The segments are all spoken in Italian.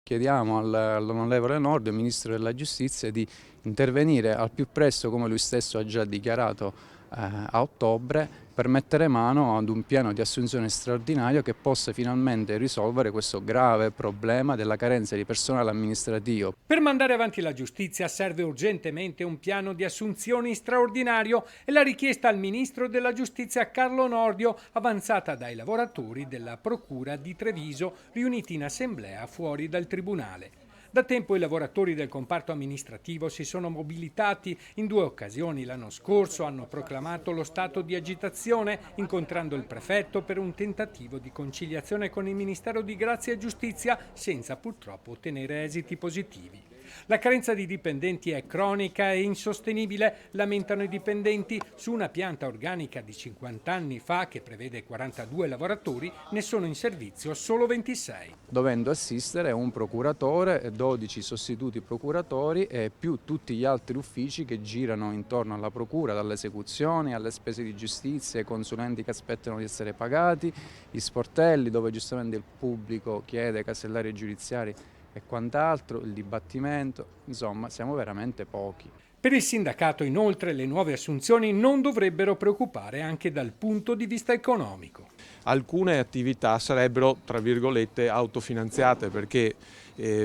Chiediamo all'onorevole Nordio, Ministro della Giustizia, di intervenire al più presto, come lui stesso ha già dichiarato a ottobre, per mettere mano ad un piano di assunzione straordinario che possa finalmente risolvere questo grave problema della carenza di personale amministrativo. Per mandare avanti la giustizia serve urgentemente un piano di assunzioni straordinario e la richiesta al Ministro della Giustizia Carlo Nordio avanzata dai lavoratori della Procura di Treviso riuniti in assemblea fuori dal Tribunale. Da tempo i lavoratori del comparto amministrativo si sono mobilitati. In 2 occasioni l'anno scorso hanno proclamato lo stato di agitazione, incontrando il prefetto per un tentativo di conciliazione con il Ministero di Grazia e Giustizia, senza purtroppo ottenere esiti positivi. La carenza di dipendenti è cronica e insostenibile, lamentano i dipendenti. Su una pianta organica di 50 anni fa, che prevede 42 lavoratori, ne sono in servizio solo 26. Dovendo assistere un procuratore, 12 sostituti procuratori e più tutti gli altri uffici che girano intorno alla procura, dalle esecuzioni alle spese di giustizia, i consulenti che aspettano di essere pagati, gli sportelli dove giustamente il pubblico chiede casellari giudiziari e quant'altro, il dibattimento, insomma siamo veramente pochi. Per il sindacato, inoltre, le nuove assunzioni non dovrebbero preoccupare anche dal punto di vista economico. Alcune attività sarebbero, tra virgolette, autofinanziate perché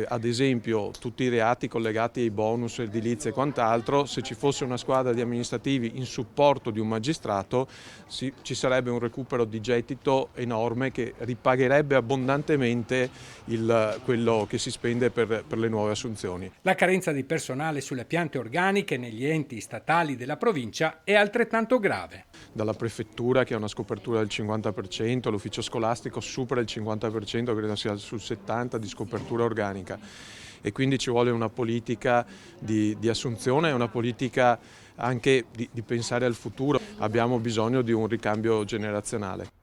ad esempio tutti i reati collegati ai bonus edilizi e quant'altro, se ci fosse una squadra di amministrativi in supporto di un magistrato ci sarebbe un recupero di gettito enorme che ripagherebbe abbondantemente quello che si spende per le nuove assunzioni. La carenza di personale sulle piante organiche negli enti statali della provincia è altrettanto grave. Dalla prefettura che ha una scopertura del 50%, l'ufficio scolastico supera il 50%, credo sia sul 70% di scopertura organica e quindi ci vuole una politica di assunzione e una politica anche di pensare al futuro. Abbiamo bisogno di un ricambio generazionale.